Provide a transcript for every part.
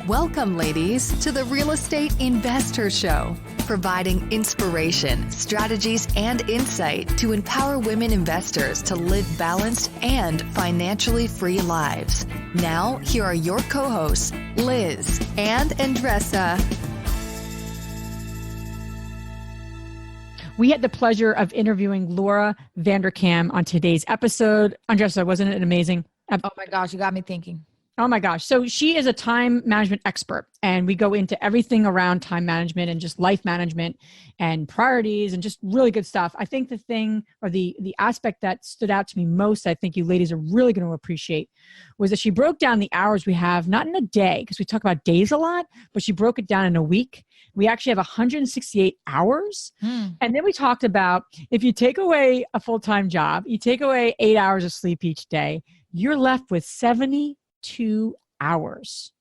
Welcome, ladies, to the Real Estate Investor Show, providing inspiration, strategies, and insight to empower women investors to live balanced and financially free lives. Now, here are your co-hosts, Liz and Andressa. We had the pleasure of interviewing Laura Vanderkam on today's episode. Andressa, wasn't it amazing? Oh my gosh, you got me thinking. Oh my gosh. So she is a time management expert, and we go into everything around time management and just life management and priorities and just really good stuff. I think the thing or the aspect that stood out to me most, I think you ladies are really going to appreciate, was that she broke down the hours we have, not in a day, because we talk about days a lot, but she broke it down in a week. We actually have 168 hours. And then we talked about if you take away a full-time job, you take away 8 hours of sleep each day, you're left with 72 hours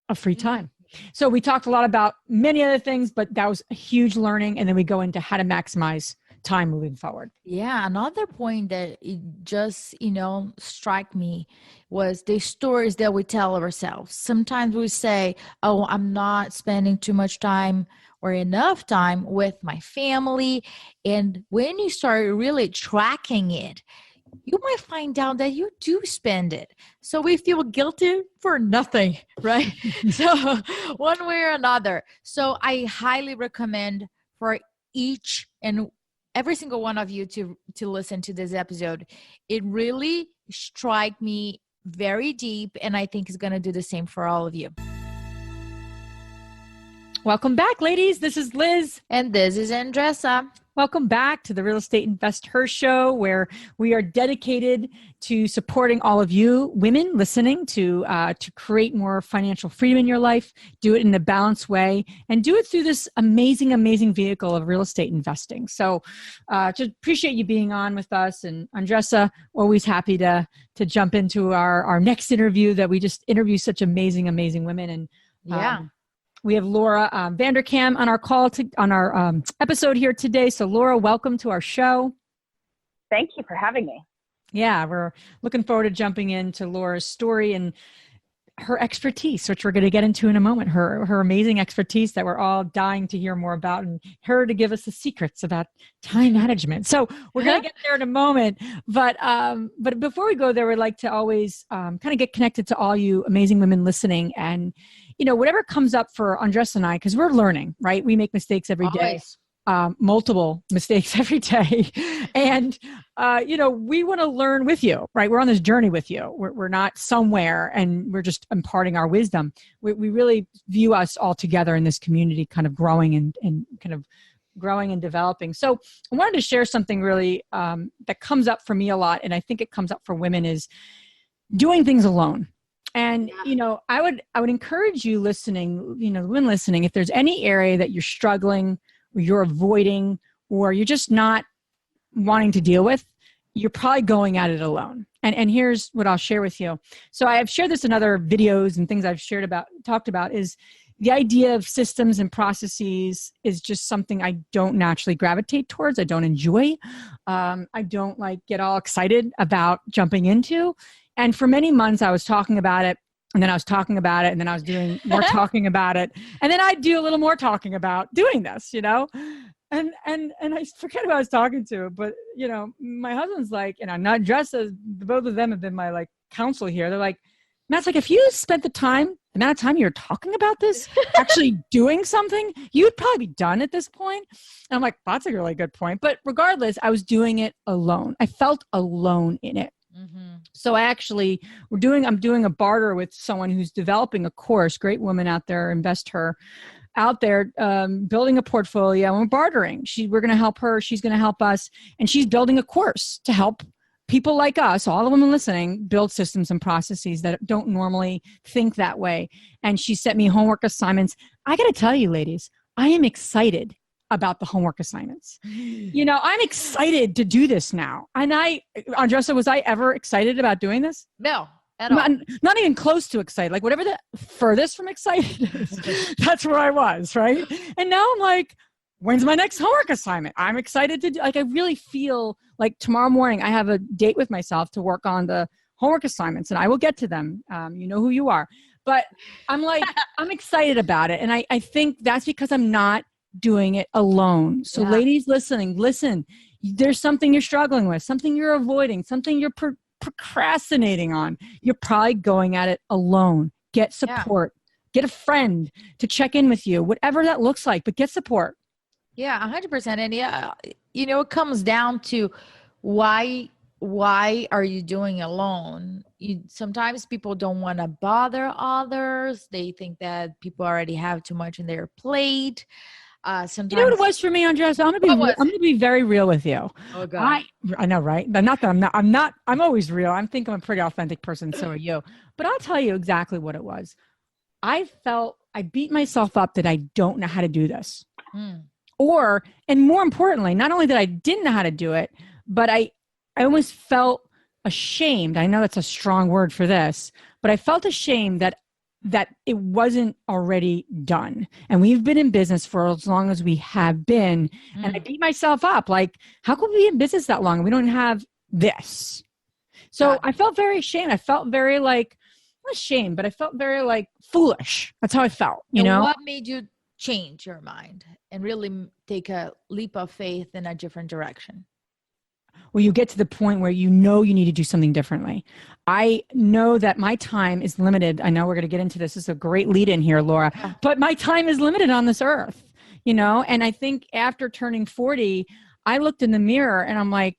of free time. So we talked a lot about many other things, but that was a huge learning. And then we go into how to maximize time moving forward. Yeah. Another point that it just, struck me was the stories that we tell ourselves. Sometimes we say, oh, I'm not spending too much time or enough time with my family. And when you start really tracking it, you might find out that you do spend it. So we feel guilty for nothing, right? So one way or another. So I highly recommend for each and every single one of you to listen to this episode. It really struck me very deep, and I think it's going to do the same for all of you. Welcome back, ladies. This is Liz. And this is Andressa. Welcome back to the Real Estate Investor Show, where we are dedicated to supporting all of you women listening to create more financial freedom in your life, do it in a balanced way, and do it through this amazing, amazing vehicle of real estate investing. So just appreciate you being on with us. And Andressa, always happy to jump into our next interview, that we just interview such amazing, amazing women. And yeah. We have Laura Vanderkam on our call on our episode here today. So Laura, welcome to our show. Thank you for having me. Yeah, we're looking forward to jumping into Laura's story and her expertise, which we're going to get into in a moment. Her amazing expertise that we're all dying to hear more about, and her to give us the secrets about time management. So we're going to get there in a moment. But before we go there, we'd like to always kind of get connected to all you amazing women listening. And whatever comes up for Andressa and I, because we're learning, right? We make mistakes every day, multiple mistakes every day. And, we want to learn with you, right? We're on this journey with you. We're not somewhere and we're just imparting our wisdom. We really view us all together in this community, kind of growing and kind of growing and developing. So I wanted to share something really that comes up for me a lot. And I think it comes up for women, is doing things alone. And, I would encourage you listening, the women listening, if there's any area that you're struggling or you're avoiding or you're just not wanting to deal with, you're probably going at it alone. And here's what I'll share with you. So I have shared this in other videos and things I've talked about, is the idea of systems and processes is just something I don't naturally gravitate towards. I don't enjoy. I don't get all excited about jumping into. And for many months, I was talking about it, and then I was talking about it, and then I was doing more talking about it. And then I'd do a little more talking about doing this, And I forget who I was talking to, but, my husband's like, and I'm not dressed as, both of them have been my counsel here. They're like, Matt's like, if you spent the amount of time you're talking about this, actually doing something, you'd probably be done at this point. And I'm like, that's a really good point. But regardless, I was doing it alone. I felt alone in it. Mm-hmm. So I'm doing a barter with someone who's developing a course, great woman out there, invest her out there, building a portfolio, and we're bartering. We're going to help her. She's going to help us. And she's building a course to help people like us, all the women listening, build systems and processes that don't normally think that way. And she sent me homework assignments. I got to tell you, ladies, I am excited about the homework assignments. I'm excited to do this now. And Andressa, was I ever excited about doing this? No, at all. Not even close to excited. Whatever the furthest from excited is, that's where I was, right? And now I'm like, when's my next homework assignment? I'm excited to do, I really feel like tomorrow morning I have a date with myself to work on the homework assignments, and I will get to them. You know who you are. But I'm like, I'm excited about it. And I think that's because I'm not doing it alone. So ladies listening, listen, there's something you're struggling with, something you're avoiding, something you're procrastinating on. You're probably going at it alone. Get support. Get a friend to check in with you, whatever that looks like, but get support. Yeah, 100%. And it comes down to why are you doing alone? Sometimes people don't want to bother others. They think that people already have too much in their plate. Sometimes, you know what it was for me, Andres? I'm gonna be very real with you. Oh God. I know, right? Not that I'm always real. I think I'm a pretty authentic person. So are you. But I'll tell you exactly what it was. I beat myself up that I don't know how to do this. And more importantly, not only that I didn't know how to do it, but I almost felt ashamed. I know that's a strong word for this, but I felt ashamed that it wasn't already done. And we've been in business for as long as we have been. And I beat myself up. Like, how could we be in business that long and we don't have this? So I felt very ashamed. I felt very not ashamed, but I felt very foolish. That's how I felt, you know? What made you change your mind and really take a leap of faith in a different direction? Well, you get to the point where you know you need to do something differently. I know that my time is limited. I know we're going to get into this. This is a great lead in here, Laura, but my time is limited on this earth, and I think after turning 40, I looked in the mirror and I'm like,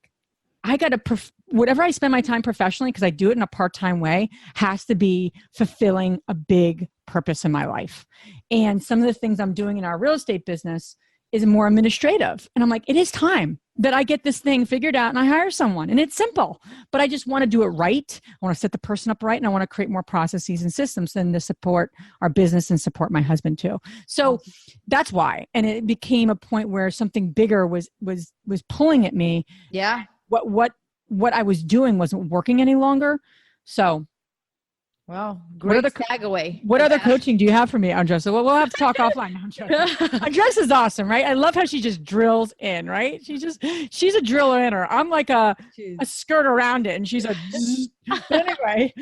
I got to, whatever I spend my time professionally, because I do it in a part-time way, has to be fulfilling a big purpose in my life. And some of the things I'm doing in our real estate business is more administrative. And I'm like, it is time that I get this thing figured out and I hire someone. And it's simple, but I just want to do it right. I want to set the person up right. And I want to create more processes and systems and to support our business and support my husband too. So that's why. And it became a point where something bigger was pulling at me. Yeah. What I was doing wasn't working any longer. So well, great segue. What other coaching do you have for me, Andres? So we'll have to talk offline. Andres is awesome, right? I love how she just drills in, right? She's a driller inner. I'm like a skirt around it, and she's a. But anyway,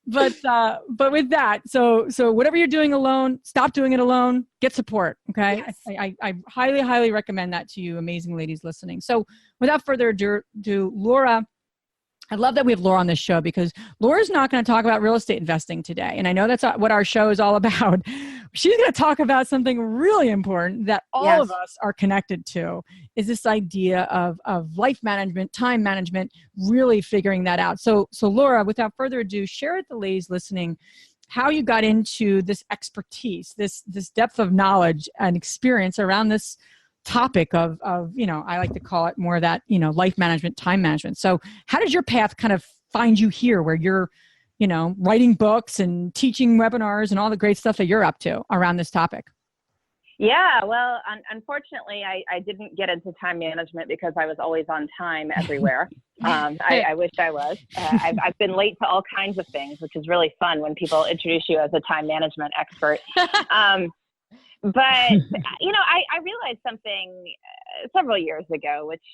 but with that, so whatever you're doing alone, stop doing it alone. Get support, okay? Yes. I highly, highly recommend that to you, amazing ladies listening. So without further ado, Laura. I love that we have Laura on this show because Laura's not going to talk about real estate investing today. And I know that's what our show is all about. She's going to talk about something really important that all of us are connected to, is this idea of life management, time management, really figuring that out. So Laura, without further ado, share with the ladies listening how you got into this expertise, this depth of knowledge and experience around this topic of I like to call it more of that, life management, time management. So how did your path kind of find you here where you're, writing books and teaching webinars and all the great stuff that you're up to around this topic? Yeah, well, unfortunately, I didn't get into time management because I was always on time everywhere. I wish I was. I've been late to all kinds of things, which is really fun when people introduce you as a time management expert. But, I realized something several years ago, which,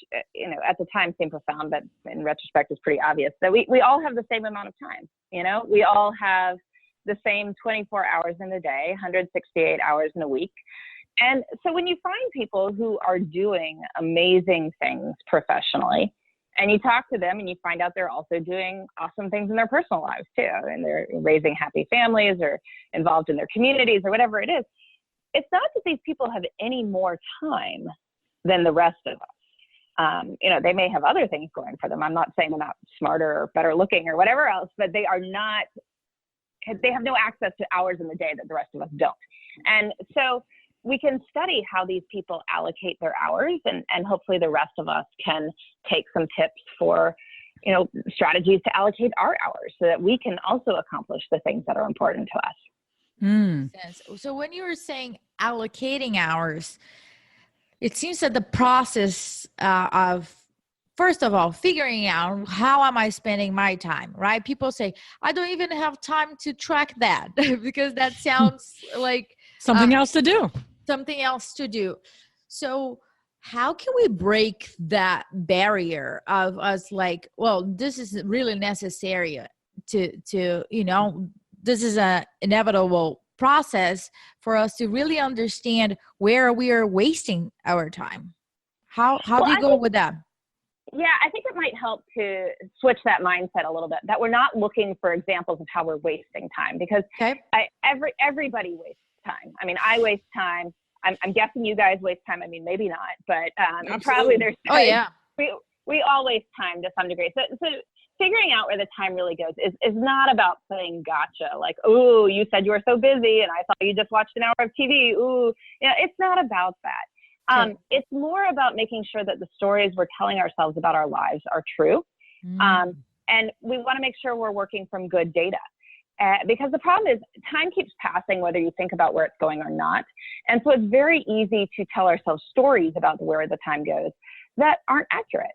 at the time seemed profound, but in retrospect is pretty obvious, that we all have the same amount of time. We all have the same 24 hours in a day, 168 hours in a week. And so when you find people who are doing amazing things professionally, and you talk to them and you find out they're also doing awesome things in their personal lives too, and they're raising happy families or involved in their communities or whatever it is, it's not that these people have any more time than the rest of us. They may have other things going for them. I'm not saying they're not smarter or better looking or whatever else, but they have no access to hours in the day that the rest of us don't. And so we can study how these people allocate their hours, and hopefully the rest of us can take some tips for, strategies to allocate our hours so that we can also accomplish the things that are important to us. So when you were saying allocating hours, it seems that the process of, first of all, figuring out how am I spending my time, right? People say, I don't even have time to track that because that sounds like something else to do. Something else to do. So how can we break that barrier of us like, well, this is really necessary to this is a inevitable process for us to really understand where we are wasting our time. How do you go with that? Yeah, I think it might help to switch that mindset a little bit, that we're not looking for examples of how we're wasting time, because everybody wastes time. I mean, I waste time. I'm guessing you guys waste time. I mean, maybe not, but probably there's time. Oh, yeah. We all waste time to some degree. So figuring out where the time really goes is not about playing gotcha. Like, ooh, you said you were so busy and I thought you just watched an hour of TV. Ooh, it's not about that. It's more about making sure that the stories we're telling ourselves about our lives are true. And we want to make sure we're working from good data. Because the problem is time keeps passing whether you think about where it's going or not. And so it's very easy to tell ourselves stories about where the time goes that aren't accurate.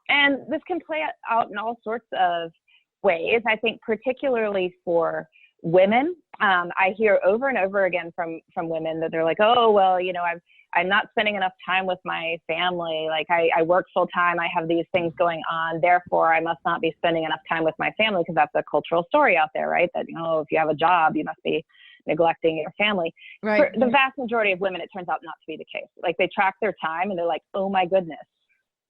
And this can play out in all sorts of ways. I think particularly for women, I hear over and over again from women that they're like, oh, well, I'm not spending enough time with my family. Like I work full time. I have these things going on. Therefore, I must not be spending enough time with my family, because that's a cultural story out there, right? That, if you have a job, you must be neglecting your family. Right. For the vast majority of women, it turns out not to be the case. Like they track their time and they're like, oh my goodness,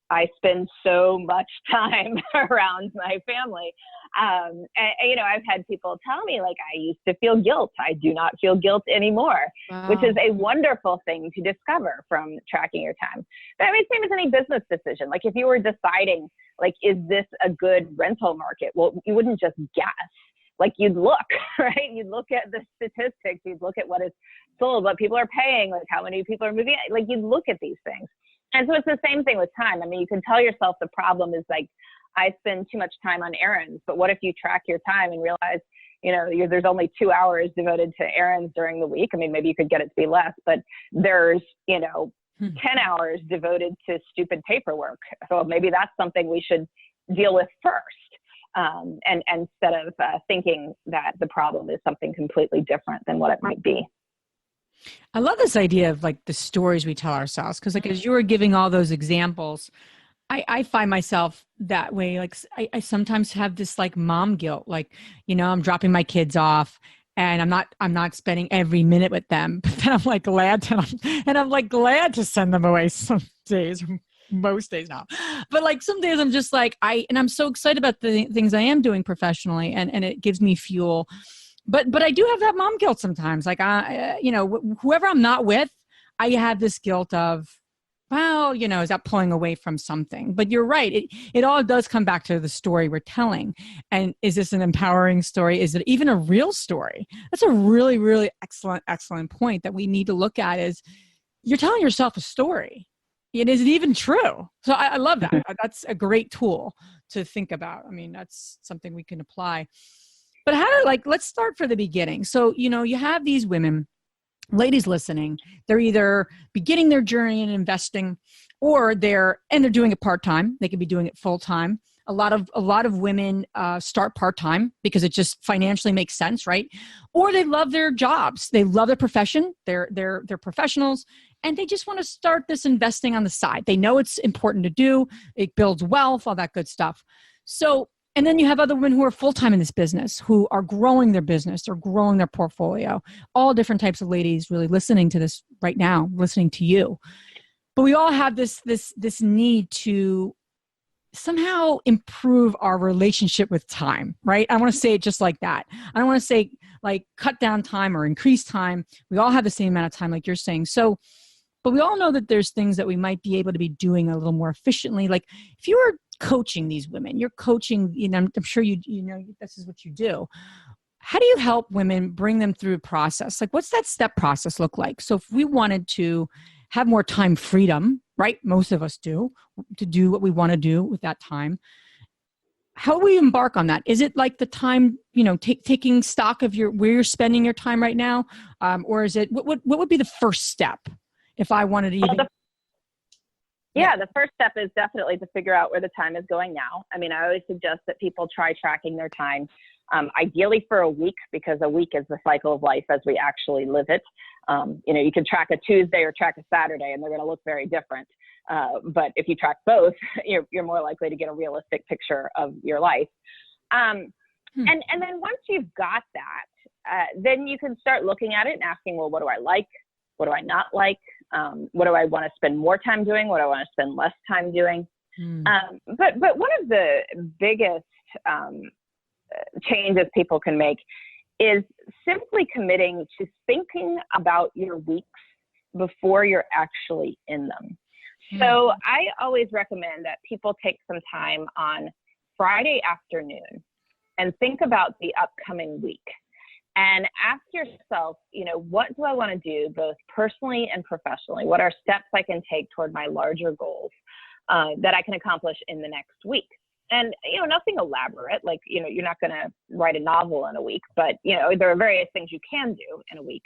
I spend so much time around my family. I've had people tell me, like, I used to feel guilt. I do not feel guilt anymore, which is a wonderful thing to discover from tracking your time. But I mean, same as any business decision. Like if you were deciding, like, is this a good rental market? Well, you wouldn't just guess. Like you'd look, right? You'd look at the statistics. You'd look at what is sold, what people are paying, like how many people are moving. Like you'd look at these things. And so it's the same thing with time. I mean, you can tell yourself the problem is like, I spend too much time on errands. But what if you track your time and realize, there's only 2 hours devoted to errands during the week? I mean, maybe you could get it to be less, but there's, 10 hours devoted to stupid paperwork. So maybe that's something we should deal with first. And instead of thinking that the problem is something completely different than what it might be. I love this idea of like the stories we tell ourselves. Cause like, as you were giving all those examples, I find myself that way. Like I sometimes have this like mom guilt, like, I'm dropping my kids off and I'm not spending every minute with them, but then I'm like glad to send them away some days, most days now. But like some days I'm just like, I'm so excited about the things I am doing professionally and it gives me fuel. But I do have that mom guilt sometimes. Like, whoever I'm not with, I have this guilt of, well, is that pulling away from something? But you're right. It all does come back to the story we're telling. And is this an empowering story? Is it even a real story? That's a really, really excellent point that we need to look at is you're telling yourself a story. And is it even true? So I love that. That's a great tool to think about. I mean, that's something we can apply. But let's start for the beginning. So, you have these women, ladies listening, they're either beginning their journey in investing or they're doing it part-time. They could be doing it full-time. A lot of women start part-time because it just financially makes sense, right? Or they love their jobs. They love their profession. They're professionals and they just want to start this investing on the side. They know it's important to do. It builds wealth, all that good stuff. So, and then you have other women who are full-time in this business, who are growing their business, they're growing their portfolio, all different types of ladies really listening to this right now, listening to you. But we all have this need to somehow improve our relationship with time, right? I want to say it just like that. I don't want to say like cut down time or increase time. We all have the same amount of time, like you're saying. So, but we all know that there's things that we might be able to be doing a little more efficiently. Like if you were coaching these women, you're coaching, I'm sure you know, this is what you do. How do you help women bring them through a process? Like what's that step process look like? So if we wanted to have more time freedom, right? Most of us do, to do what we want to do with that time. How do we embark on that? Is it like the time, taking stock of where you're spending your time right now? Or is it, what would be the first step if I wanted to even... Yeah, the first step is definitely to figure out where the time is going now. I mean, I always suggest that people try tracking their time, ideally for a week, because a week is the cycle of life as we actually live it. You can track a Tuesday or track a Saturday, and they're going to look very different. But if you track both, you're more likely to get a realistic picture of your life. And then once you've got that, then you can start looking at it and asking, well, what do I like? What do I not like? What do I want to spend more time doing? What do I want to spend less time doing? But one of the biggest changes people can make is simply committing to thinking about your weeks before you're actually in them. So I always recommend that people take some time on Friday afternoon and think about the upcoming week and ask yourself, what do I want to do both personally and professionally? What are steps I can take toward my larger goals that I can accomplish in the next week? And, nothing elaborate, like, you're not going to write a novel in a week, but, there are various things you can do in a week,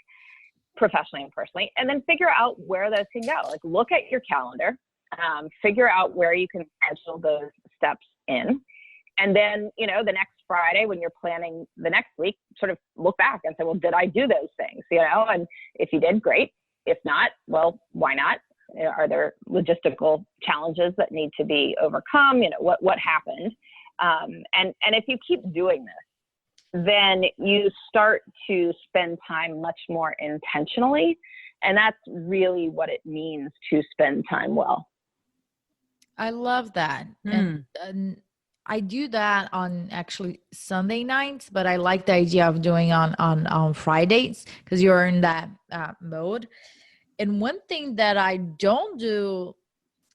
professionally and personally, and then figure out where those can go. Like, look at your calendar, figure out where you can schedule those steps in. And then, the next Friday when you're planning the next week, sort of look back and say, well, did I do those things? And if you did, great. If not, well, why not? Are there logistical challenges that need to be overcome? What happened? And if you keep doing this, then you start to spend time much more intentionally. And that's really what it means to spend time well. I love that. And I do that on actually Sunday nights, but I like the idea of doing on Fridays because you're in that mode. And one thing that I don't do,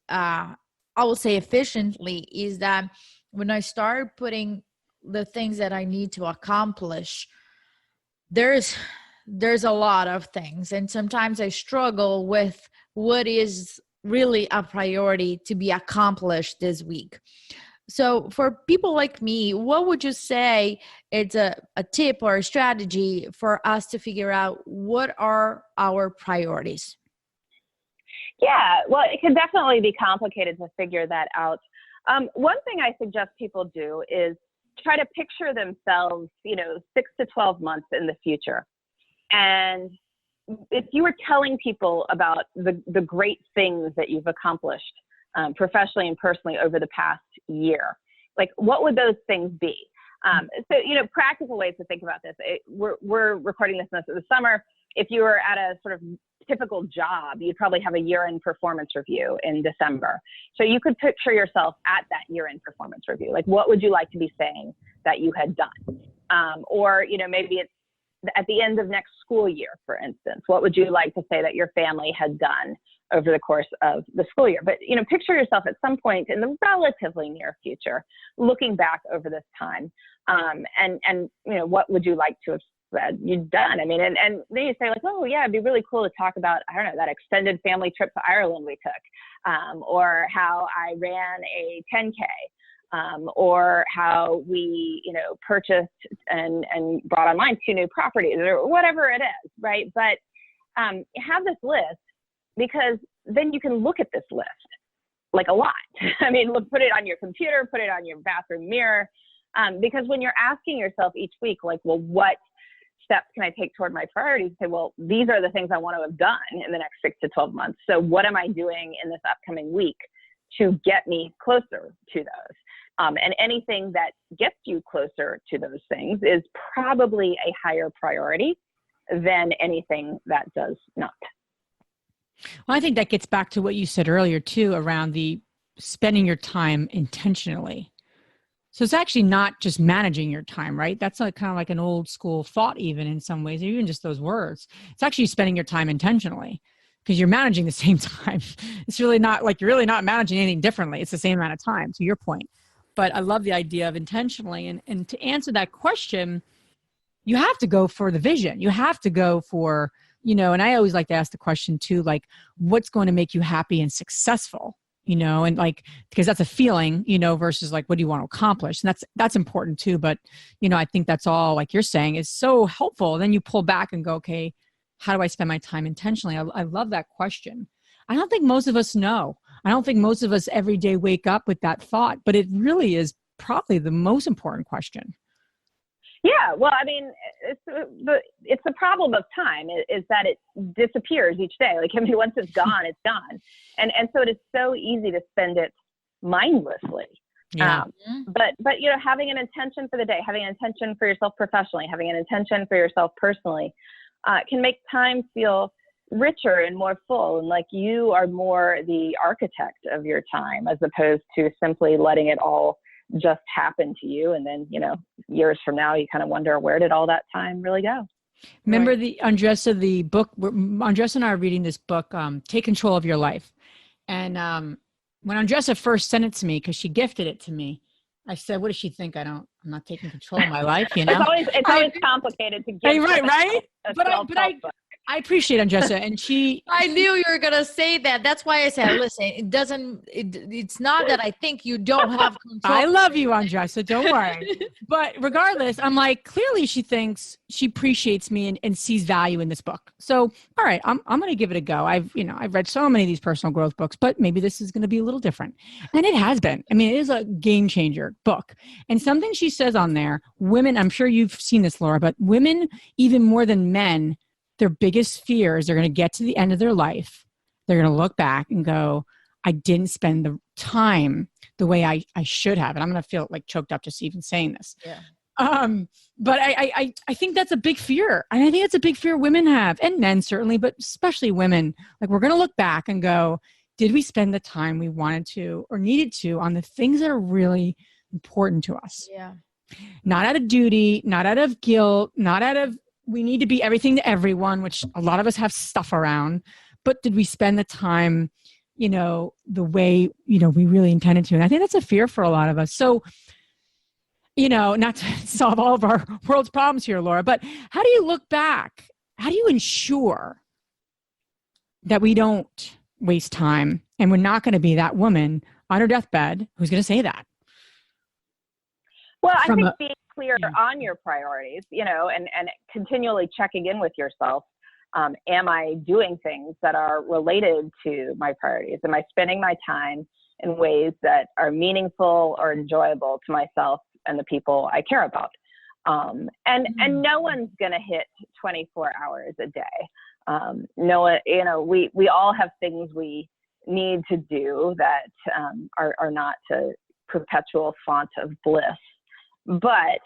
I will say efficiently, is that when I start putting the things that I need to accomplish, there's a lot of things. And sometimes I struggle with what is really a priority to be accomplished this week. So for people like me, what would you say it's a tip or a strategy for us to figure out what are our priorities? Yeah, well, it can definitely be complicated to figure that out. One thing I suggest people do is try to picture themselves, 6 to 12 months in the future. And if you were telling people about the great things that you've accomplished professionally and personally over the past year, like what would those things be? So, practical ways to think about this. We're recording this in the summer. If you were at a sort of typical job, you'd probably have a year-end performance review in December. So you could picture yourself at that year-end performance review. Like, what would you like to be saying that you had done? Or, maybe it's at the end of next school year, for instance. What would you like to say that your family had done over the course of the school year? But, picture yourself at some point in the relatively near future, looking back over this time. And what would you like to have said you'd done? I mean, and then you say like, oh yeah, it'd be really cool to talk about, I don't know, that extended family trip to Ireland we took, or how I ran a 10K, or how we, purchased and brought online 2 new properties, or whatever it is, right? But have this list, because then you can look at this list like a lot. I mean, put it on your computer, put it on your bathroom mirror, because when you're asking yourself each week, like, well, what steps can I take toward my priorities? Say, well, these are the things I want to have done in the next 6 to 12 months. So what am I doing in this upcoming week to get me closer to those? And anything that gets you closer to those things is probably a higher priority than anything that does not. Well, I think that gets back to what you said earlier too, around the spending your time intentionally. So it's actually not just managing your time, right? That's like kind of like an old school thought, even in some ways, even just those words. It's actually spending your time intentionally because you're managing the same time. It's really not like you're really not managing anything differently. It's the same amount of time, to your point. But I love the idea of intentionally. And to answer that question, you have to go for the vision. You have to go for, and I always like to ask the question too, like, what's going to make you happy and successful? And like, because that's a feeling, versus like, what do you want to accomplish? And that's important too. But, I think that's all, like you're saying, is so helpful. And then you pull back and go, okay, how do I spend my time intentionally? I love that question. I don't think most of us know. I don't think most of us every day wake up with that thought, but it really is probably the most important question. Yeah, well, I mean, it's the problem of time is that it disappears each day. Like, I mean, once it's gone, it's gone. And so it is so easy to spend it mindlessly. Yeah. But you know, having an intention for the day, having an intention for yourself professionally, having an intention for yourself personally, can make time feel richer and more full, and like you are more the architect of your time, as opposed to simply letting it all just happen to you. And then, you know, years from now, you kind of wonder, where did all that time really go? Remember the Andressa, the book, Andressa and I are reading this book, Take Control of Your Life. And when Andressa first sent it to me, because she gifted it to me, I said, what does she think? I'm not taking control of my life, you know? It's always complicated to get right? But I appreciate Andressa, and she. I knew you were gonna say that. That's why I said, listen, it's not that I think you don't have control. I love you, Andressa. Don't worry. But regardless, I'm like, clearly she thinks she appreciates me and sees value in this book. So, all right, I'm going to give it a go. I've read so many of these personal growth books, but maybe this is going to be a little different. And it has been. I mean, it is a game changer book. And something she says on there, women, I'm sure you've seen this, Laura, but women, even more than men, their biggest fear is they're going to get to the end of their life. They're going to look back and go, I didn't spend the time the way I should have. And I'm going to feel like choked up just even saying this. Yeah. But I think that's a big fear. And I think it's a big fear women have, and men certainly, but especially women. Like, we're going to look back and go, did we spend the time we wanted to or needed to on the things that are really important to us? Yeah. Not out of duty, not out of guilt, not out of, we need to be everything to everyone, which a lot of us have stuff around, but did we spend the time, you know, the way, you know, we really intended to? And I think that's a fear for a lot of us. So, you know, not to solve all of our world's problems here, Laura, but how do you look back? How do you ensure that we don't waste time and we're not going to be that woman on her deathbed who's going to say that? Well, I think being clear on your priorities, you know, and continually checking in with yourself. Am I doing things that are related to my priorities? Am I spending my time in ways that are meaningful or enjoyable to myself and the people I care about? And no one's going to hit 24 hours a day. No one, you know, we all have things we need to do that are not a perpetual font of bliss. But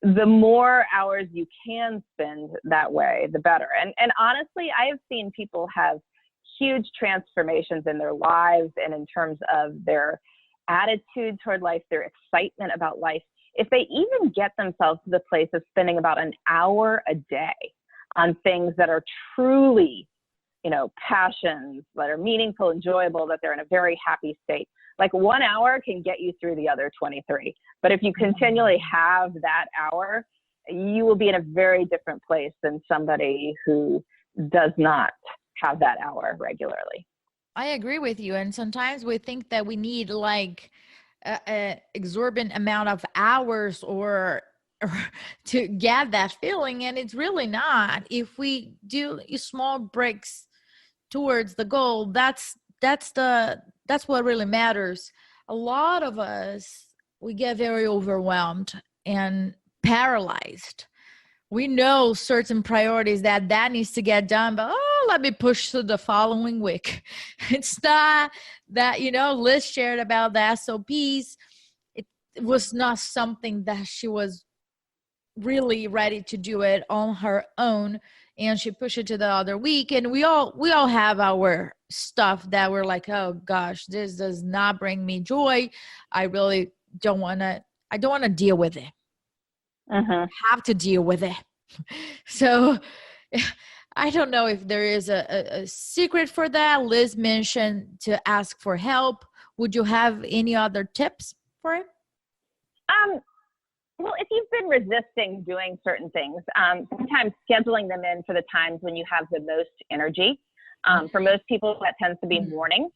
the more hours you can spend that way, the better. And honestly, I have seen people have huge transformations in their lives and in terms of their attitude toward life, their excitement about life, if they even get themselves to the place of spending about an hour a day on things that are truly, you know, passions, that are meaningful, enjoyable, that they're in a very happy state. Like 1 hour can get you through the other 23. But if you continually have that hour, you will be in a very different place than somebody who does not have that hour regularly. I agree with you. And sometimes we think that we need like an exorbitant amount of hours or to get that feeling. And it's really not. If we do small breaks towards the goal, that's what really matters. A lot of us, we get very overwhelmed and paralyzed. We know certain priorities that needs to get done, but let me push to the following week. It's not that, you know, Liz shared about the SOPs. It was not something that she was really ready to do it on her own, and she pushed it to the other week. And we all have our stuff that we're like, oh gosh, this does not bring me joy. I really don't want to deal with it. Have to deal with it. So I don't know if there is a secret for that. Liz mentioned to ask for help. Would you have any other tips for it? Well, if you've been resisting doing certain things, sometimes scheduling them in for the times when you have the most energy. For most people, that tends to be morning.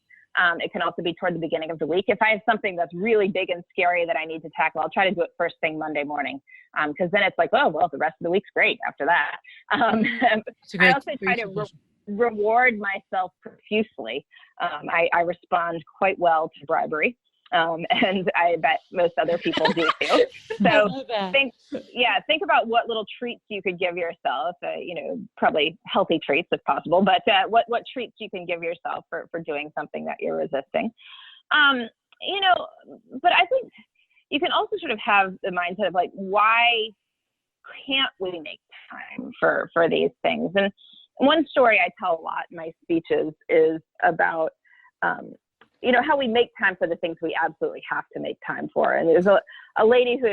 It can also be toward the beginning of the week. If I have something that's really big and scary that I need to tackle, I'll try to do it first thing Monday morning. Because then it's like, oh, well, the rest of the week's great after that. I also try to reward myself profusely. I respond quite well to bribery. And I bet most other people do too. So think about what little treats you could give yourself, you know, probably healthy treats if possible, but what treats you can give yourself for doing something that you're resisting. You know, but I think also sort of have the mindset of like, why can't we make time for these things? And one story I tell a lot in my speeches is about, how we make time for the things we absolutely have to make time for. And there's a lady who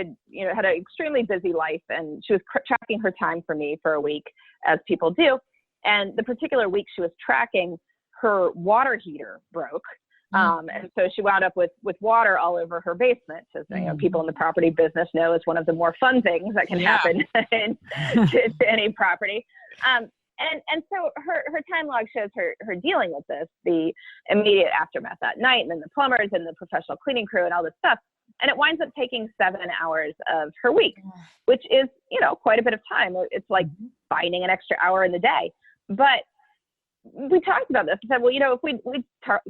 had an extremely busy life, and she was tracking her time for me for a week, as people do. And the particular week she was tracking, her water heater broke. And so she wound up with water all over her basement. As people in the property business know, it's one of the more fun things that can happen to any property. And so her time log shows her dealing with this, the immediate aftermath that night, and then the plumbers and the professional cleaning crew and all this stuff. And it winds up taking 7 hours of her week, which is, quite a bit of time. It's like finding an extra hour in the day. But we talked about this and said, well, if we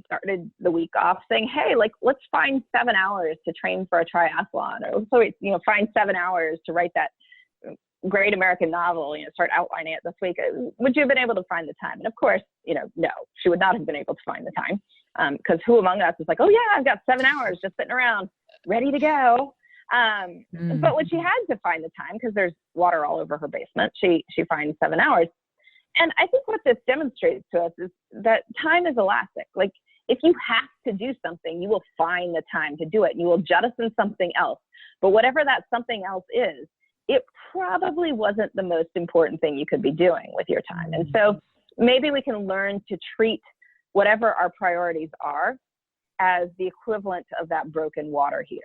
started the week off saying, hey, like, let's find 7 hours to train for a triathlon, or so, find 7 hours to write that great American novel, start outlining it this week. Would you have been able to find the time? And of course, no, she would not have been able to find the time, because who among us is like, oh yeah, I've got 7 hours just sitting around ready to go. But when she had to find the time, because there's water all over her basement, she finds 7 hours. And I think what this demonstrates to us is that time is elastic. Like, if you have to do something, you will find the time to do it. You will jettison something else. But whatever that something else is, it probably wasn't the most important thing you could be doing with your time. And so maybe we can learn to treat whatever our priorities are as the equivalent of that broken water heater.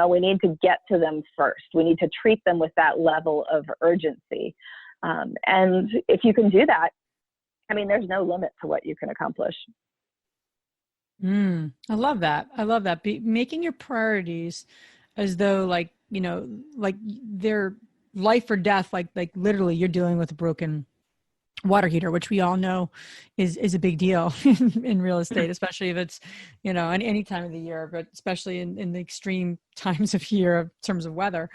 We need to get to them first. We need to treat them with that level of urgency. And if you can do that, there's no limit to what you can accomplish. I love that. Making your priorities as though like they're life or death, like literally you're dealing with a broken water heater, which we all know is a big deal in real estate, especially if it's, any time of the year, but especially in the extreme times of year in terms of weather.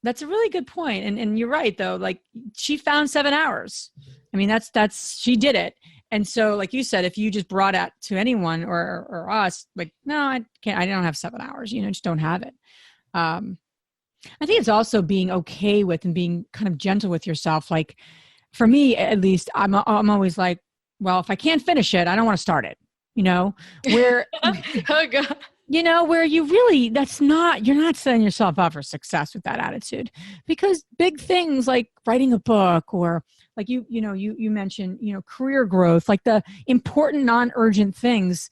That's a really good point. And you're right though. Like, she found 7 hours. She did it. And so, like you said, if you just brought it to anyone or us, like, no, I can't, I don't have 7 hours, just don't have it. I think it's also being okay with and being kind of gentle with yourself. Like, for me, at least, I'm always like, well, if I can't finish it, I don't want to start it, where, oh God. Where you really, you're not setting yourself up for success with that attitude, because big things like writing a book, or like you mentioned, career growth, like the important non-urgent things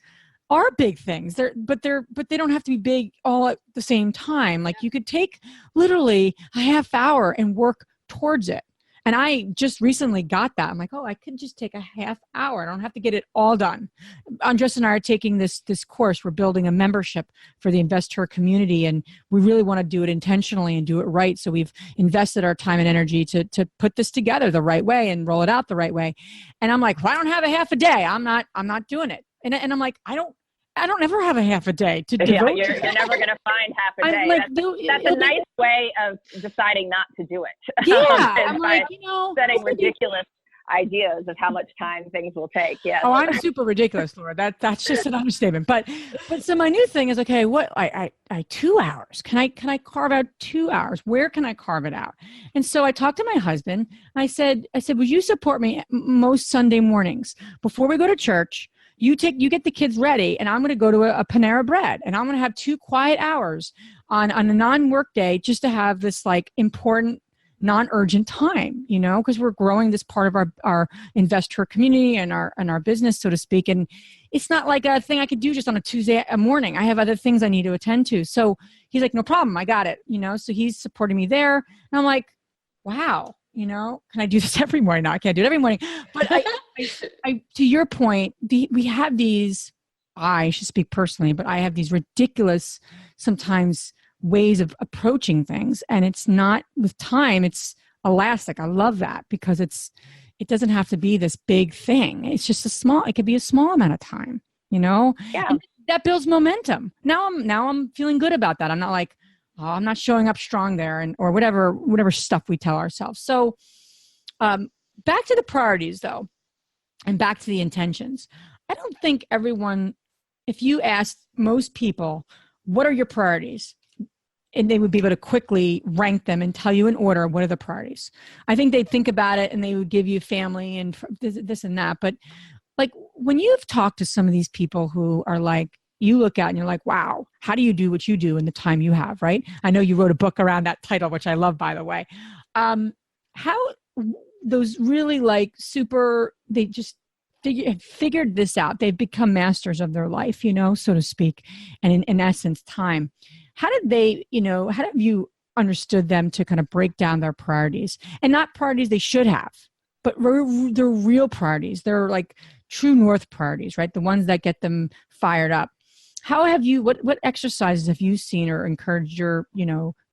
are big things. But they don't have to be big all at the same time. Like, you could take literally a half hour and work towards it. And I just recently got that. I'm like, oh, I could just take a half hour. I don't have to get it all done. Andres and I are taking this course. We're building a membership for the investor community, and we really want to do it intentionally and do it right. So we've invested our time and energy to put this together the right way and roll it out the right way. And I'm like, well, I don't have a half a day. I'm not doing it. And I'm like, I don't ever have a half a day to devote. You're never going to find half a day. Like, that's a nice way of deciding not to do it. Yeah, I'm like, setting ridiculous ideas of how much time things will take. Yeah. Oh, I'm super ridiculous, Laura. That's just an understatement. But so my new thing is, okay, what I 2 hours. Can I carve out 2 hours? Where can I carve it out? And so I talked to my husband. I said, would you support me most Sunday mornings before we go to church? You get the kids ready, and I'm going to go to a Panera Bread, and I'm going to have 2 quiet hours on a non-work day, just to have this like important, non-urgent time, because we're growing this part of our investor community and our business, so to speak. And it's not like a thing I could do just on a Tuesday morning. I have other things I need to attend to. So he's like, no problem. I got it. So he's supporting me there. And I'm like, wow. Can I do this every morning? No, I can't do it every morning. But I to your point, we have these, I should speak personally, but I have these ridiculous, sometimes, ways of approaching things. And it's not with time, it's elastic. I love that, because it doesn't have to be this big thing. It's just it could be a small amount of time, Yeah. And that builds momentum. Now I'm feeling good about that. I'm not like, oh, I'm not showing up strong there, or whatever stuff we tell ourselves. So back to the priorities though, and back to the intentions. I don't think everyone, if you asked most people, what are your priorities? and they would be able to quickly rank them and tell you in order what are the priorities. I think they'd think about it and they would give you family and this and that. But like when you've talked to some of these people who are like, you look at and you're like, wow, how do you do what you do in the time you have, right? I know you wrote a book around that title, which I love, by the way. How those really like super, they just figured this out. They've become masters of their life, so to speak. And in essence, time. How did they, how have you understood them to kind of break down their priorities, and not priorities they should have, but they're real priorities. They're like true north priorities, right? The ones that get them fired up. How have you, what exercises have you seen or encouraged your,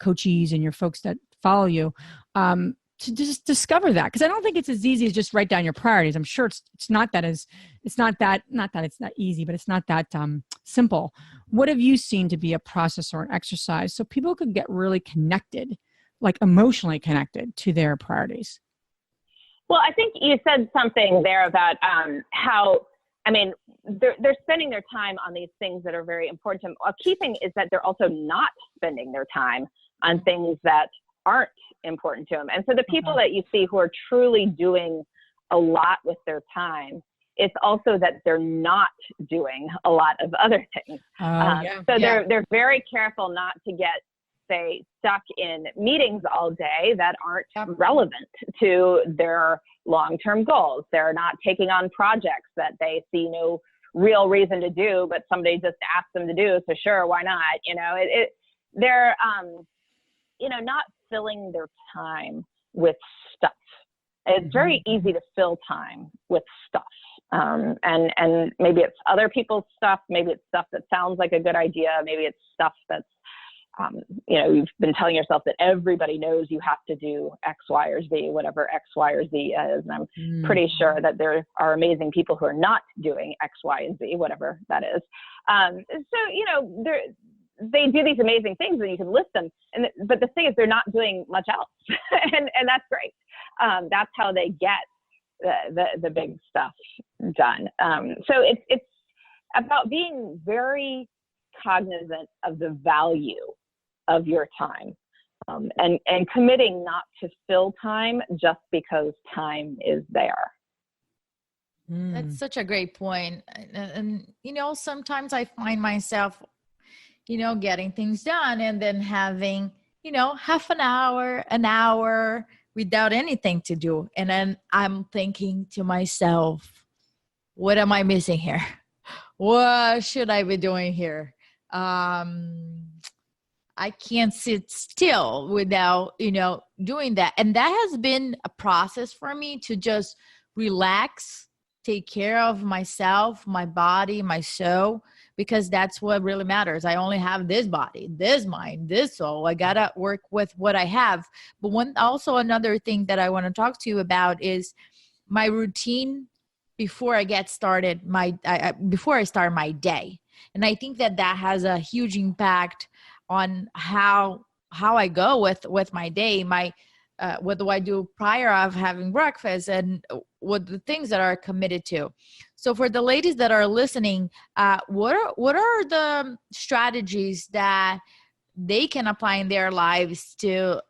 coachees and your folks that follow you, to just discover that? Because I don't think it's as easy as just write down your priorities. I'm sure it's not that it's not easy, but it's not that simple. What have you seen to be a process or an exercise so people could get really connected, like emotionally connected to their priorities? Well, I think you said something there about how, they're spending their time on these things that are very important to them. A key thing is that they're also not spending their time on things that aren't important to them. And so the people that you see who are truly doing a lot with their time, it's also that they're not doing a lot of other things. They're very careful not to get, say, stuck in meetings all day that aren't relevant to their long-term goals. They're not taking on projects that they see no real reason to do, but somebody just asked them to do, so sure, why not? They're not filling their time with stuff. It's very easy to fill time with stuff. And maybe it's other people's stuff. Maybe it's stuff that sounds like a good idea. Maybe it's stuff that's, you've been telling yourself that everybody knows you have to do X, Y, or Z, whatever X, Y, or Z is. And I'm pretty sure that there are amazing people who are not doing X, Y, and Z, whatever that is. They do these amazing things and you can list them. But the thing is, they're not doing much else. and that's great. That's how they get the big stuff done. So it's about being very cognizant of the value of your time, and committing not to fill time just because time is there. That's such a great point. And sometimes I find myself, getting things done and then having, half an hour without anything to do. And then I'm thinking to myself, what am I missing here? What should I be doing here? I can't sit still without, doing that. And that has been a process for me to just relax, take care of myself, my body, my soul, because that's what really matters. I only have this body, this mind, this soul. I got to work with what I have. But another thing that I want to talk to you about is my routine before I get started, before I start my day. And I think that has a huge impact on how I go with my day, what do I do prior of having breakfast, and what the things that are committed to. So for the ladies that are listening, what are the strategies that they can apply in their lives to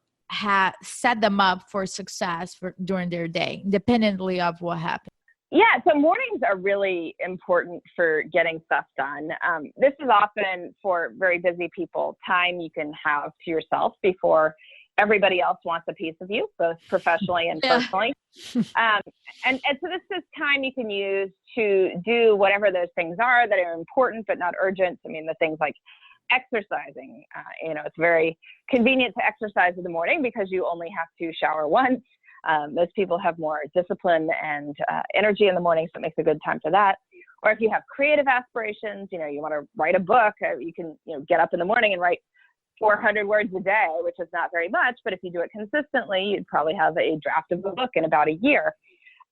set them up for success during their day, independently of what happens? Yeah, so mornings are really important for getting stuff done. This is often for very busy people, time you can have to yourself before everybody else wants a piece of you, both professionally and personally. And so this is time you can use to do whatever those things are that are important but not urgent. I mean, the things like exercising, it's very convenient to exercise in the morning because you only have to shower once. Most people have more discipline and energy in the morning, so it makes a good time for that. Or if you have creative aspirations, you want to write a book, you can, get up in the morning and write 400 words a day, which is not very much, but if you do it consistently, you'd probably have a draft of a book in about a year.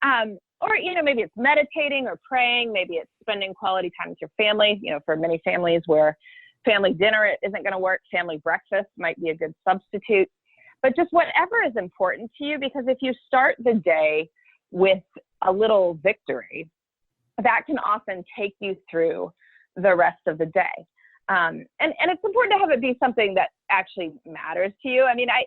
Or, maybe it's meditating or praying, maybe it's spending quality time with your family. For many families where family dinner isn't going to work, family breakfast might be a good substitute. But just whatever is important to you, because if you start the day with a little victory, that can often take you through the rest of the day. And it's important to have it be something that actually matters to you. I mean, I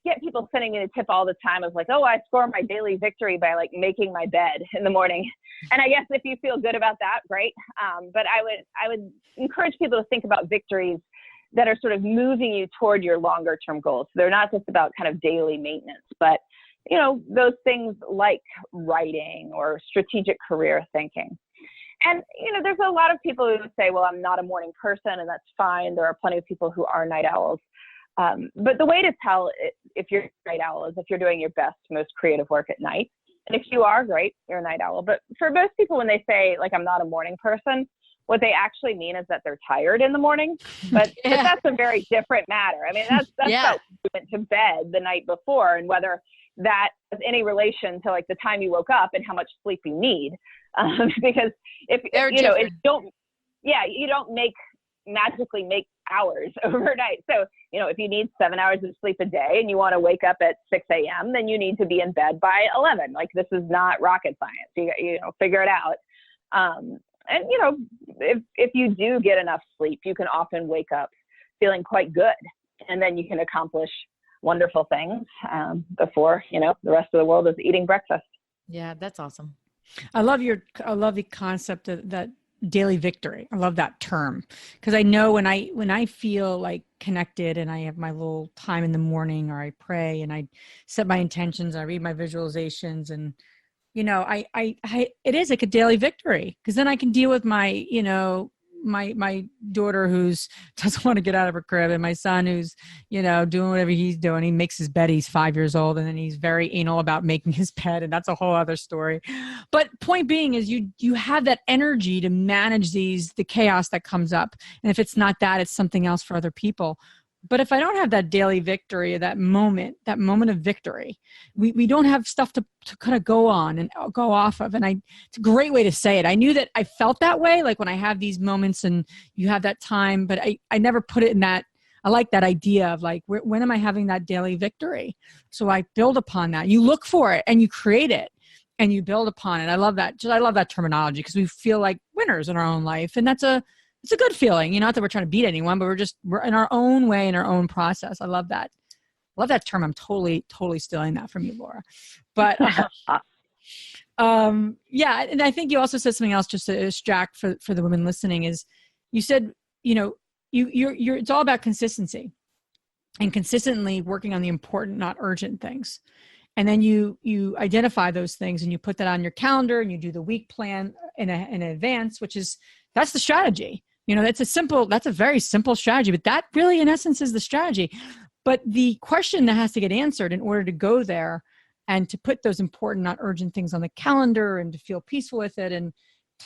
get people sending me a tip all the time of like, oh, I score my daily victory by like making my bed in the morning. And I guess if you feel good about that, great. But I would encourage people to think about victories that are sort of moving you toward your longer term goals. So they're not just about kind of daily maintenance, but you know, those things like writing or strategic career thinking. And, you know, there's a lot of people who say, well, I'm not a morning person, and that's fine. There are plenty of people who are night owls. But the way to tell if you're a night owl is if you're doing your best, most creative work at night. And if you are, great, you're a night owl. But for most people, when they say, like, I'm not a morning person, what they actually mean is that they're tired in the morning. But that's a very different matter. I mean, that's how you went to bed the night before, and whether that has any relation to like the time you woke up and how much sleep you need. Because if you know, you don't magically make hours overnight. So, you know, if you need 7 hours of sleep a day and you want to wake up at 6 a.m., then you need to be in bed by 11. Like, this is not rocket science. You know, figure it out. And, you know, if you do get enough sleep, you can often wake up feeling quite good, and then you can accomplish wonderful things before, you know, the rest of the world is eating breakfast. Yeah, that's awesome. I love the concept of that daily victory. I love that term, because I know when I feel like connected and I have my little time in the morning, or I pray and I set my intentions, I read my visualizations, and you know, it is like a daily victory, because then I can deal with my, you know, my daughter who's doesn't want to get out of her crib, and my son who's, you know, doing whatever he's doing. He makes his bed. He's 5 years old, and then he's very anal about making his bed, and that's a whole other story. But point being is you have that energy to manage the chaos that comes up. And if it's not that, it's something else for other people. But if I don't have that daily victory, that moment of victory, we don't have stuff to kind of go on and go off of. And it's a great way to say it. I knew that I felt that way, like when I have these moments and you have that time, but I never put it in that. I like that idea of like, when am I having that daily victory? So I build upon that. You look for it and you create it and you build upon it. I love that. I love that terminology, because we feel like winners in our own life. And it's a good feeling, you know, not that we're trying to beat anyone, but we're in our own way, in our own process. I love that. I love that term. I'm totally stealing that from you, Laura. But yeah. And I think you also said something else just to distract for the women listening, is you said, you know, you're it's all about consistency and consistently working on the important, not urgent things. And then you identify those things and you put that on your calendar, and you do the week plan in advance, that's the strategy. You know, that's a very simple strategy, but that really in essence is the strategy. But the question that has to get answered in order to go there and to put those important, not urgent things on the calendar and to feel peaceful with it, and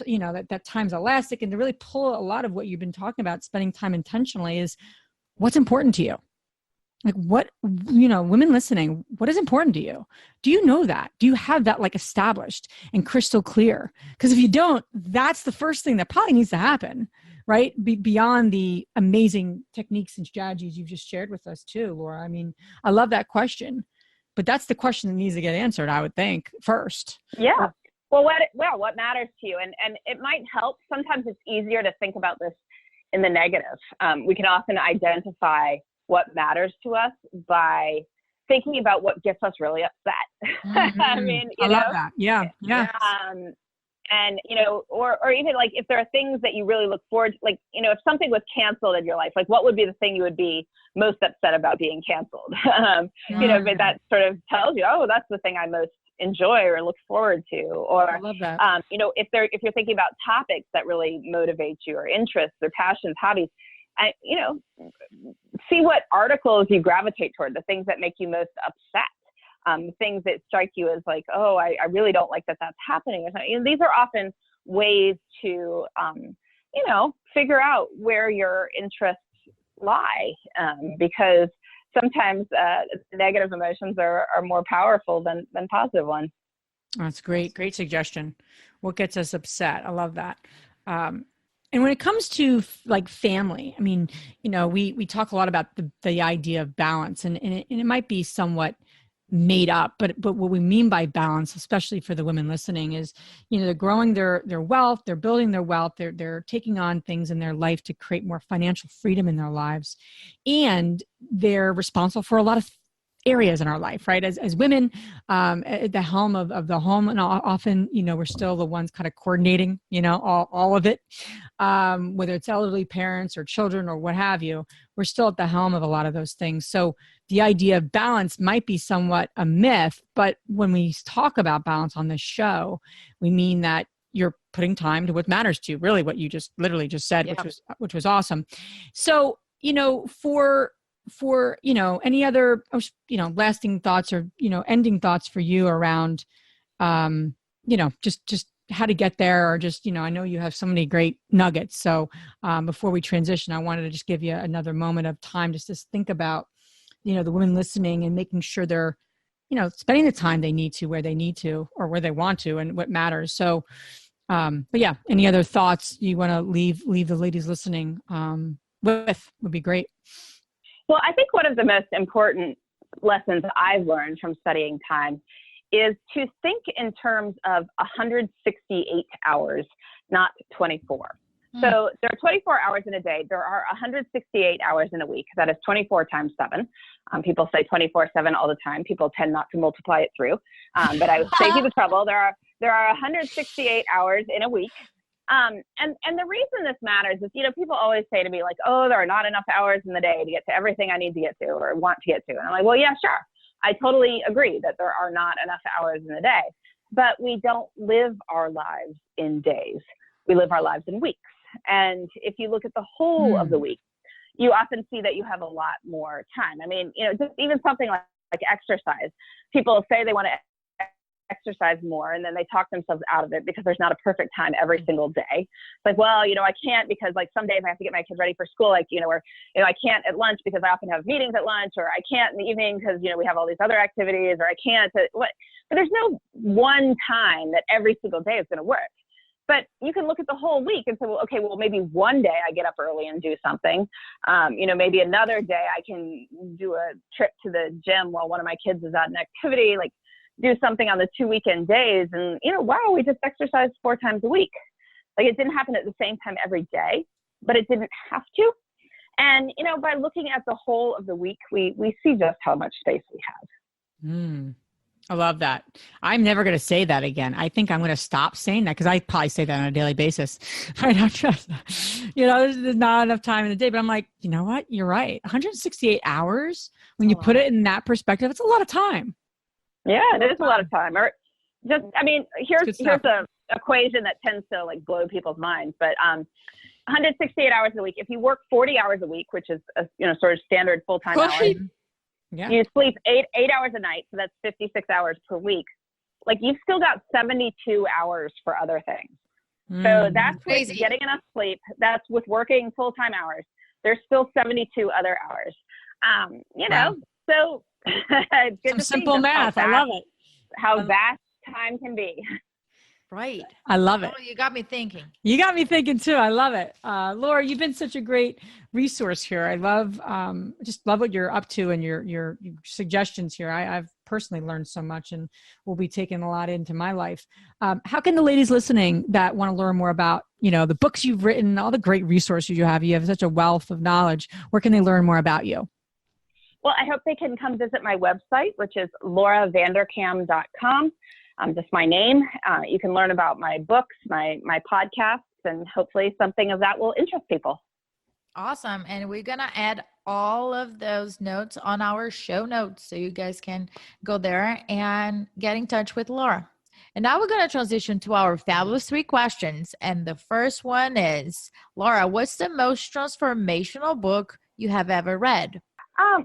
you know, that time's elastic, and to really pull a lot of what you've been talking about, spending time intentionally, is what's important to you. Like, what, you know, women listening, what is important to you? Do you know that? Do you have that like established and crystal clear? Because if you don't, that's the first thing that probably needs to happen, right? Beyond the amazing techniques and strategies you've just shared with us too, Laura. I mean, I love that question, but that's the question that needs to get answered, I would think, first. Yeah. Well, what matters to you? And it might help. Sometimes it's easier to think about this in the negative. We can often identify what matters to us by thinking about what gets us really upset. Mm-hmm. I mean, I love that. Yeah. Yeah. And, you know, or even like if there are things that you really look forward to, like, you know, if something was canceled in your life, like what would be the thing you would be most upset about being canceled? You know, but that sort of tells you, oh, that's the thing I most enjoy or look forward to. Or, I love that. You know, if you're thinking about topics that really motivate you, or interests or passions, hobbies, you know, see what articles you gravitate toward, the things that make you most upset, things that strike you as like, oh, I really don't like that that's happening. You know, these are often ways to, you know, figure out where your interests lie, because sometimes negative emotions are more powerful than positive ones. That's great. Great suggestion. What gets us upset? I love that. And when it comes to like family, I mean, you know, we talk a lot about the idea of balance, and it might be somewhat made up, but what we mean by balance, especially for the women listening, is, they're growing their wealth, they're building their wealth, they're taking on things in their life to create more financial freedom in their lives, and they're responsible for a lot of areas in our life, right? As women, at the helm of the home, and often, we're still the ones kind of coordinating, all of it, whether it's elderly parents or children or what have you, we're still at the helm of a lot of those things. So the idea of balance might be somewhat a myth, but when we talk about balance on this show, we mean that you're putting time to what matters to you, really what you just literally just said, Yeah. which was awesome. So, for any other lasting thoughts or ending thoughts for you around just how to get there, or just I know you have so many great nuggets, so before we transition, I wanted to just give you another moment of time just to think about the women listening and making sure they're spending the time they need to, where they need to, or where they want to, and what matters. So but yeah, any other thoughts you want to leave the ladies listening with would be great. Well, I think one of the most important lessons I've learned from studying time is to think in terms of 168 hours, not 24. So there are 24 hours in a day. There are 168 hours in a week. That is 24 times 7. People say 24/7 all the time. People tend not to multiply it through. But I would save you the trouble. There are 168 hours in a week. And the reason this matters is, people always say to me like, oh, there are not enough hours in the day to get to everything I need to get to or want to get to. And I'm like, well, yeah, sure. I totally agree that there are not enough hours in the day, but we don't live our lives in days. We live our lives in weeks. And if you look at the whole of the week, you often see that you have a lot more time. I mean, just even something like exercise. People say they want to exercise more, and then they talk themselves out of it because there's not a perfect time every single day. It's like, well, I can't because like some days I have to get my kids ready for school, like, or, I can't at lunch because I often have meetings at lunch, or I can't in the evening because, we have all these other activities, or I can't, but there's no one time that every single day is going to work. But you can look at the whole week and say, well, okay, well, maybe one day I get up early and do something. Maybe another day I can do a trip to the gym while one of my kids is at an activity, like do something on the 2 weekend days. And, wow, we just exercised 4 times a week. Like it didn't happen at the same time every day, but it didn't have to. And, by looking at the whole of the week, we see just how much space we have. I love that. I'm never going to say that again. I think I'm going to stop saying that because I probably say that on a daily basis. Right? There's not enough time in the day, but I'm like, you know what? You're right. 168 hours, when you put it in that perspective, it's a lot of time. Yeah, it is a lot of time. Or just, here's a equation that tends to like blow people's minds, but 168 hours a week. If you work 40 hours a week, which is a, sort of standard full-time hours, yeah. You sleep 8 hours a night, so that's 56 hours per week. Like you've still got 72 hours for other things. So that's with getting enough sleep. That's with working full-time hours. There's still 72 other hours. Wow. So it's good Some to simple see math. I love it. How vast time can be. Right. I love it. Oh, you got me thinking. You got me thinking too. I love it. Laura, you've been such a great resource here. I love, just love what you're up to and your suggestions here. I've personally learned so much and will be taking a lot into my life. How can the ladies listening that want to learn more about, the books you've written, all the great resources you have such a wealth of knowledge, where can they learn more about you? Well, I hope they can come visit my website, which is lauravanderkam.com. Just my name. You can learn about my books, my podcasts, and hopefully something of that will interest people. Awesome. And we're going to add all of those notes on our show notes so you guys can go there and get in touch with Laura. And now we're going to transition to our fabulous 3 questions. And the first one is, Laura, what's the most transformational book you have ever read?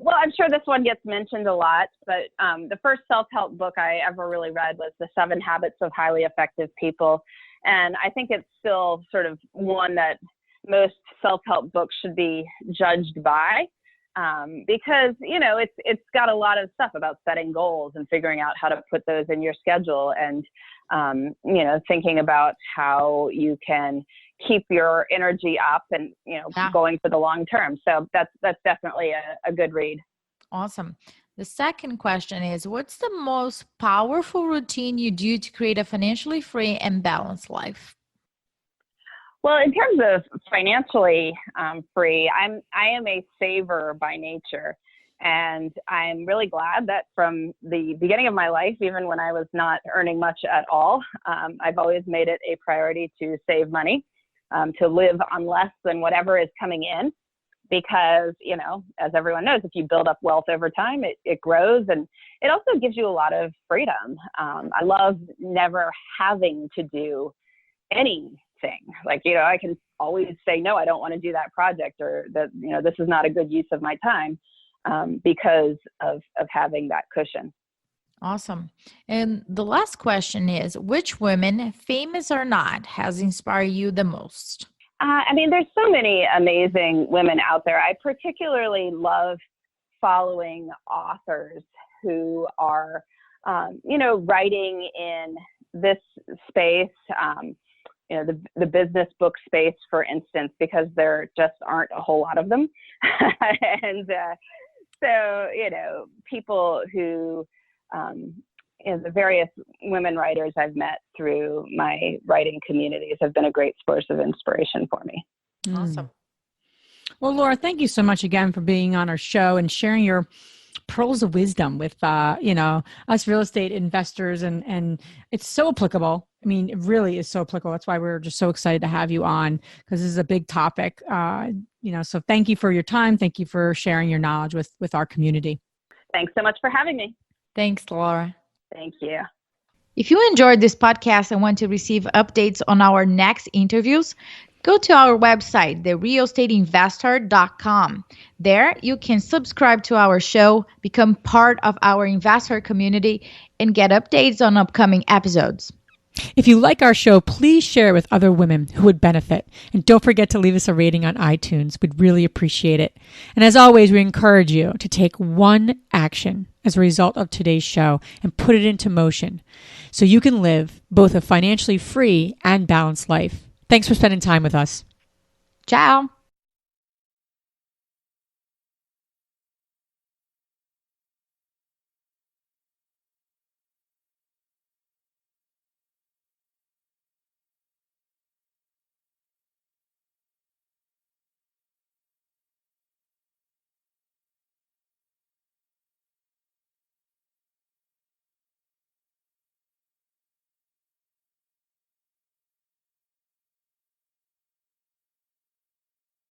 Well, I'm sure this one gets mentioned a lot, but the first self-help book I ever really read was The 7 Habits of Highly Effective People. And I think it's still sort of one that most self-help books should be judged by because, it's got a lot of stuff about setting goals and figuring out how to put those in your schedule and, thinking about how you can keep your energy up and, going for the long term. So that's definitely a good read. Awesome. The second question is, what's the most powerful routine you do to create a financially free and balanced life? Well, in terms of financially free, I am a saver by nature. And I'm really glad that from the beginning of my life, even when I was not earning much at all, I've always made it a priority to save money, to live on less than whatever is coming in. Because, as everyone knows, if you build up wealth over time, it grows, and it also gives you a lot of freedom. I love never having to do anything. Like, I can always say, no, I don't want to do that project, or that, this is not a good use of my time, because of having that cushion. Awesome. And the last question is, which women, famous or not, has inspired you the most? There's so many amazing women out there. I particularly love following authors who are, writing in this space, the business book space, for instance, because there just aren't a whole lot of them. And so, people who, the various women writers I've met through my writing communities have been a great source of inspiration for me. Awesome. Well, Laura, thank you so much again for being on our show and sharing your pearls of wisdom with, us real estate investors. And it's so applicable. It really is so applicable. That's why we're just so excited to have you on, because this is a big topic. So thank you for your time. Thank you for sharing your knowledge with our community. Thanks so much for having me. Thanks, Laura. Thank you. If you enjoyed this podcast and want to receive updates on our next interviews, go to our website, therealestateinvestor.com. There, you can subscribe to our show, become part of our investor community, and get updates on upcoming episodes. If you like our show, please share it with other women who would benefit. And don't forget to leave us a rating on iTunes. We'd really appreciate it. And as always, we encourage you to take one action as a result of today's show and put it into motion so you can live both a financially free and balanced life. Thanks for spending time with us. Ciao.